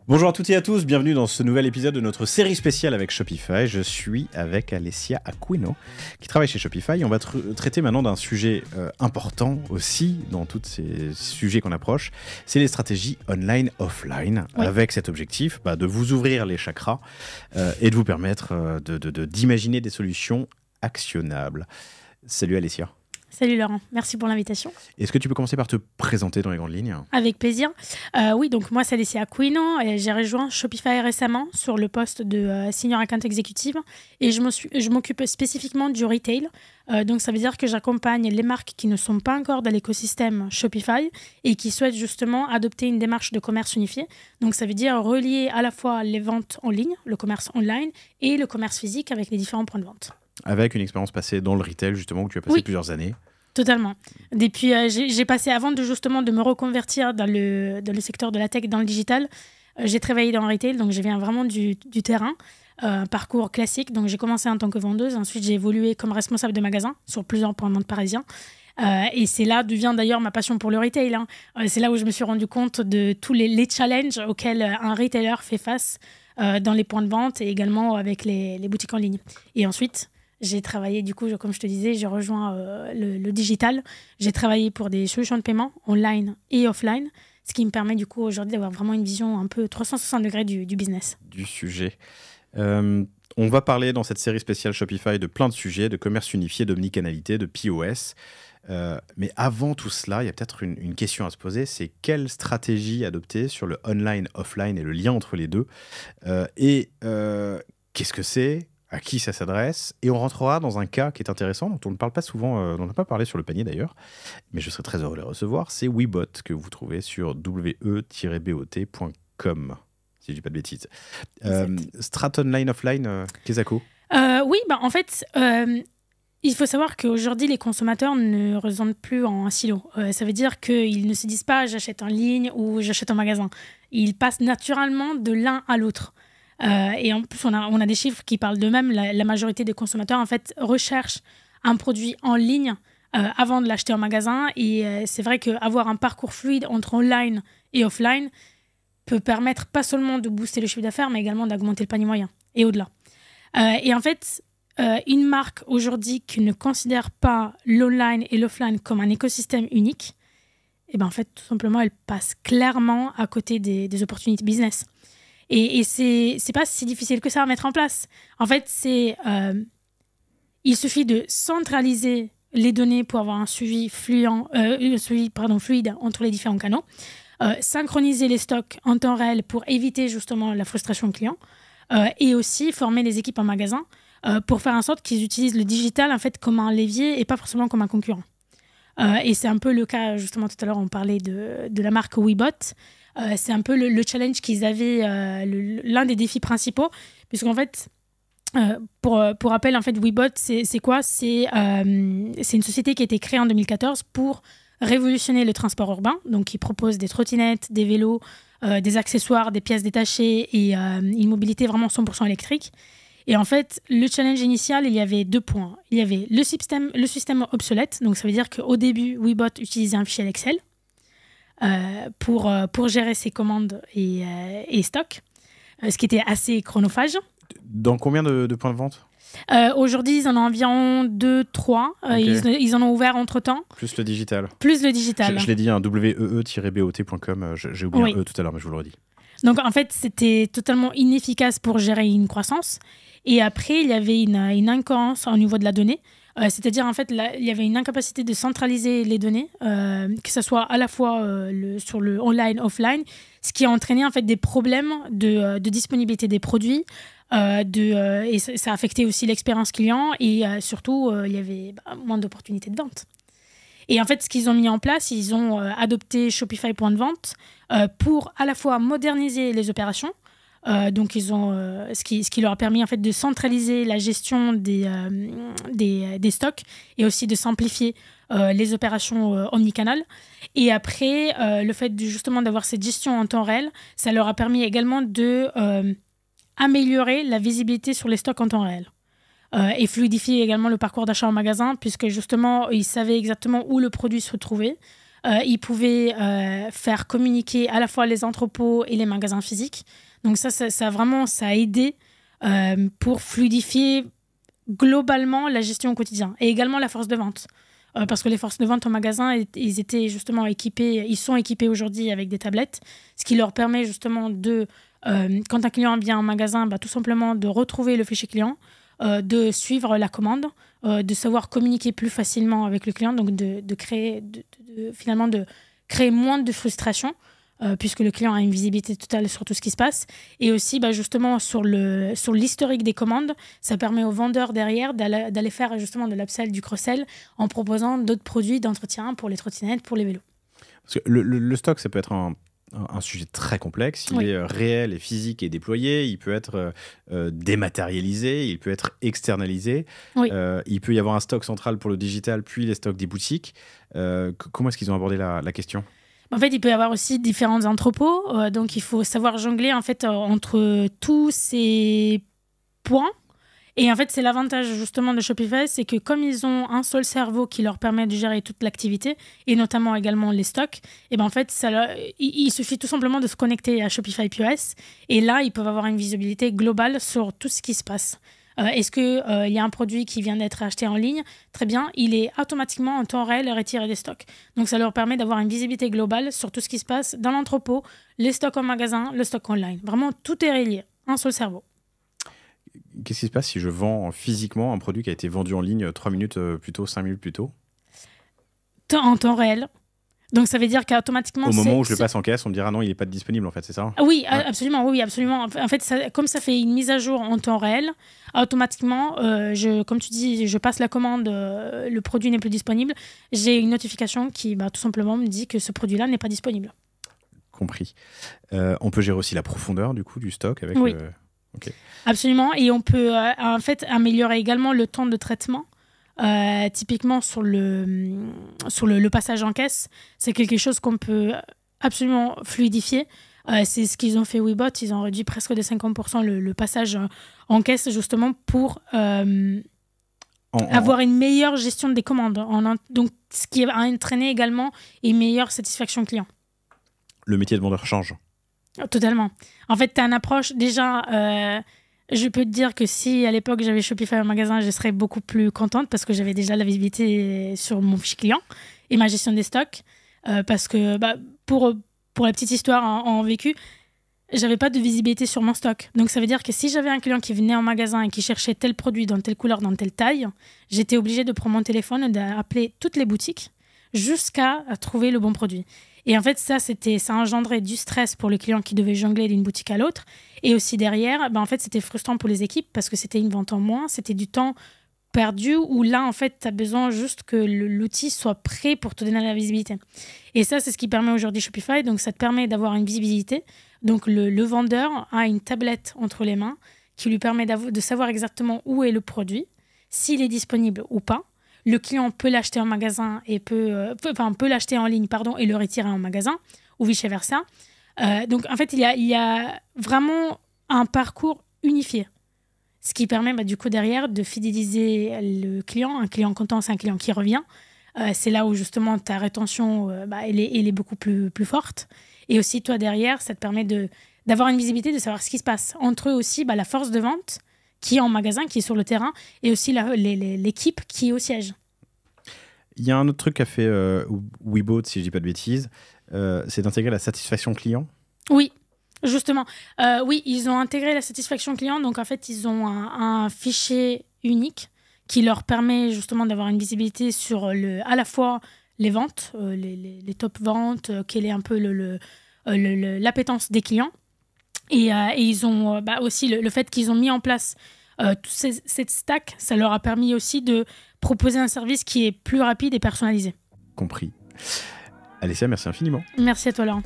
Bonjour à toutes et à tous, bienvenue dans ce nouvel épisode de notre série spéciale avec Shopify. Je suis avec Alessia Aquino qui travaille chez Shopify. On va traiter maintenant d'un sujet important aussi dans tous ces sujets qu'on approche. C'est les stratégies online-offline avec cet objectif de vous ouvrir les chakras et de vous permettre d'imaginer des solutions actionnables. Salut Alessia. Salut Laurent, merci pour l'invitation. Est-ce que tu peux commencer par te présenter dans les grandes lignes ? Avec plaisir. Oui, donc moi c'est Alessia Aquino et j'ai rejoint Shopify récemment sur le poste de Senior Account Executive et je m'occupe spécifiquement du retail. Donc ça veut dire que j'accompagne les marques qui ne sont pas encore dans l'écosystème Shopify et qui souhaitent justement adopter une démarche de commerce unifié. Donc ça veut dire relier à la fois les ventes en ligne, le commerce online et le commerce physique avec les différents points de vente. Avec une expérience passée dans le retail, justement, où tu as passé plusieurs années. Totalement. Depuis, j'ai passé, avant de me reconvertir dans le secteur de la tech, dans le digital, j'ai travaillé dans le retail, donc je viens vraiment du terrain, parcours classique. Donc j'ai commencé en tant que vendeuse, ensuite j'ai évolué comme responsable de magasin sur plusieurs points de vente parisiens. Et c'est là d'où vient d'ailleurs ma passion pour le retail. C'est là où je me suis rendu compte de tous les challenges auxquels un retailer fait face dans les points de vente et également avec les boutiques en ligne. Et ensuite, j'ai travaillé, du coup, comme je te disais, j'ai rejoint le digital. J'ai travaillé pour des solutions de paiement online et offline, ce qui me permet du coup aujourd'hui d'avoir vraiment une vision un peu 360 degrés du business. Du sujet. On va parler dans cette série spéciale Shopify de plein de sujets, de commerce unifié, d'omnicanalité, de POS. Mais avant tout cela, il y a peut-être une question à se poser, c'est quelle stratégie adopter sur le online, offline et le lien entre les deux qu'est-ce que c'est ? À qui ça s'adresse, et on rentrera dans un cas qui est intéressant, dont on ne parle pas souvent, dont on n'a pas parlé sur le panier d'ailleurs, mais je serais très heureux de les recevoir, c'est WeBot, que vous trouvez sur we-bot.com, si je ne dis pas de bêtises. Strat online, offline, Kezako. Oui, en fait, il faut savoir qu'aujourd'hui, les consommateurs ne raisonnent plus en silo. Ça veut dire qu'ils ne se disent pas « j'achète en ligne » ou « j'achète en magasin ». Ils passent naturellement de l'un à l'autre. Et en plus, on a des chiffres qui parlent d'eux-mêmes. La majorité des consommateurs, en fait, recherchent un produit en ligne avant de l'acheter en magasin. Et c'est vrai qu'avoir un parcours fluide entre online et offline peut permettre pas seulement de booster le chiffre d'affaires, mais également d'augmenter le panier moyen et au-delà. Et en fait, une marque aujourd'hui qui ne considère pas l'online et l'offline comme un écosystème unique, et en fait, tout simplement, elle passe clairement à côté des opportunités business. Et c'est pas si difficile que ça à mettre en place. En fait, il suffit de centraliser les données pour avoir un suivi fluide entre les différents canaux, synchroniser les stocks en temps réel pour éviter justement la frustration client, et aussi former les équipes en magasin pour faire en sorte qu'ils utilisent le digital en fait comme un levier et pas forcément comme un concurrent. Et c'est un peu le cas, justement, tout à l'heure, on parlait de la marque WeBot. C'est un peu le challenge qu'ils avaient, l'un des défis principaux, puisqu'en fait, pour rappel, en fait, WeBot, c'est quoi ? C'est une société qui a été créée en 2014 pour révolutionner le transport urbain. Donc, ils proposent des trottinettes, des vélos, des accessoires, des pièces détachées et une mobilité vraiment 100% électrique. Et en fait, le challenge initial, il y avait 2 points. Il y avait le système obsolète. Donc, ça veut dire qu'au début, WeBot utilisait un fichier Excel pour gérer ses commandes et stocks, ce qui était assez chronophage. Dans combien de points de vente ? Aujourd'hui, ils en ont environ 2-3. Okay. Ils en ont ouvert entre-temps. Plus le digital. Je l'ai dit, wee-bot.com. J'ai oublié un E tout à l'heure, mais je vous le redis. Donc, en fait, c'était totalement inefficace pour gérer une croissance. Et après, il y avait une incohérence au niveau de la donnée. C'est-à-dire, en fait, il y avait une incapacité de centraliser les données, que ce soit à la fois sur le online, offline, ce qui a entraîné en fait des problèmes de disponibilité des produits, et ça a affecté aussi l'expérience client, et surtout, il y avait moins d'opportunités de vente. Et en fait, ce qu'ils ont mis en place, ils ont adopté Shopify Point de Vente pour à la fois moderniser les opérations. Donc, ils ont, ce qui leur a permis en fait, de centraliser la gestion des stocks et aussi de simplifier les opérations omnicanal. Et après, le fait justement d'avoir cette gestion en temps réel, ça leur a permis également d'améliorer la visibilité sur les stocks en temps réel. Et fluidifier également le parcours d'achat en magasin, puisque justement, ils savaient exactement où le produit se trouvait. Ils pouvaient faire communiquer à la fois les entrepôts et les magasins physiques. Donc ça a aidé pour fluidifier globalement la gestion au quotidien et également la force de vente. Parce que les forces de vente en magasin, ils étaient justement équipés, ils sont équipés aujourd'hui avec des tablettes, ce qui leur permet justement de, quand un client vient en magasin, tout simplement de retrouver le fichier client, de suivre la commande, de savoir communiquer plus facilement avec le client, donc finalement de créer moins de frustration, puisque le client a une visibilité totale sur tout ce qui se passe. Et aussi, justement, sur l'historique des commandes, ça permet aux vendeurs derrière d'aller faire justement de l'upsell, du cross-sell, en proposant d'autres produits d'entretien pour les trottinettes, pour les vélos. Parce que le stock, ça peut être un sujet très complexe. Il est réel et physique et déployé. Il peut être dématérialisé. Il peut être externalisé. Oui. Il peut y avoir un stock central pour le digital, puis les stocks des boutiques. Comment est-ce qu'ils ont abordé la question ? En fait, il peut y avoir aussi différents entrepôts. Donc, il faut savoir jongler en fait, entre tous ces points. Et en fait, c'est l'avantage justement de Shopify, c'est que comme ils ont un seul cerveau qui leur permet de gérer toute l'activité, et notamment également les stocks, et en fait, il suffit tout simplement de se connecter à Shopify POS. Et là, ils peuvent avoir une visibilité globale sur tout ce qui se passe. Est-ce qu'il y a un produit qui vient d'être acheté en ligne ? Très bien, il est automatiquement en temps réel retiré des stocks. Donc, ça leur permet d'avoir une visibilité globale sur tout ce qui se passe dans l'entrepôt, les stocks en magasin, le stock online. Vraiment, tout est relié, un seul cerveau. Qu'est-ce qui se passe si je vends physiquement un produit qui a été vendu en ligne 3 minutes plus tôt, 5 minutes plus tôt ? En temps réel. Donc, ça veut dire qu'automatiquement... Au moment où je le passe en caisse, on me dira non, il n'est pas disponible, en fait, c'est ça ? Oui, ouais. Absolument. Oui, absolument. En fait, comme ça fait une mise à jour en temps réel, automatiquement, comme tu dis, je passe la commande, le produit n'est plus disponible. J'ai une notification qui, tout simplement, me dit que ce produit-là n'est pas disponible. Compris. On peut gérer aussi la profondeur, du coup, du stock avec... Oui. Okay. Absolument. Et on peut, en fait, améliorer également le temps de traitement. Typiquement sur le passage en caisse, c'est quelque chose qu'on peut absolument fluidifier. C'est ce qu'ils ont fait Webot, ils ont réduit presque de 50% le passage en caisse justement pour avoir une meilleure gestion des commandes. Donc, ce qui a entraîné également une meilleure satisfaction client. Le métier de vendeur change. Totalement. En fait, tu as une approche déjà... je peux te dire que si à l'époque j'avais Shopify en magasin, je serais beaucoup plus contente parce que j'avais déjà la visibilité sur mon fichier client et ma gestion des stocks. Parce que pour la petite histoire en vécu, j'avais pas de visibilité sur mon stock. Donc ça veut dire que si j'avais un client qui venait en magasin et qui cherchait tel produit dans telle couleur, dans telle taille, j'étais obligée de prendre mon téléphone et d'appeler toutes les boutiques jusqu'à trouver le bon produit. Et en fait, ça engendrait du stress pour le client qui devait jongler d'une boutique à l'autre. Et aussi derrière, en fait, c'était frustrant pour les équipes parce que c'était une vente en moins, c'était du temps perdu où là, en fait, tu as besoin juste que l'outil soit prêt pour te donner la visibilité. Et ça, c'est ce qui permet aujourd'hui Shopify. Donc, ça te permet d'avoir une visibilité. Donc, le vendeur a une tablette entre les mains qui lui permet de savoir exactement où est le produit, s'il est disponible ou pas. Le client peut l'acheter en magasin et peut l'acheter en ligne, et le retirer en magasin, ou vice-versa. Donc, en fait, il y a vraiment un parcours unifié. Ce qui permet, du coup, derrière, de fidéliser le client. Un client content, c'est un client qui revient. C'est là où, justement, ta rétention, elle est beaucoup plus forte. Et aussi, toi, derrière, ça te permet d'avoir une visibilité, de savoir ce qui se passe. Entre eux aussi, la force de vente qui est en magasin, qui est sur le terrain, et aussi l'équipe qui est au siège. Il y a un autre truc qu'a fait Webot, si je ne dis pas de bêtises, c'est d'intégrer la satisfaction client. Oui, justement. Oui, ils ont intégré la satisfaction client. Donc, en fait, ils ont un fichier unique qui leur permet justement d'avoir une visibilité sur à la fois les ventes, les top ventes, quelle est un peu l'appétence des clients. Et ils ont aussi le fait qu'ils ont mis en place cette stack, ça leur a permis aussi de proposer un service qui est plus rapide et personnalisé. Compris. Alessia, merci infiniment. Merci à toi, Laurent.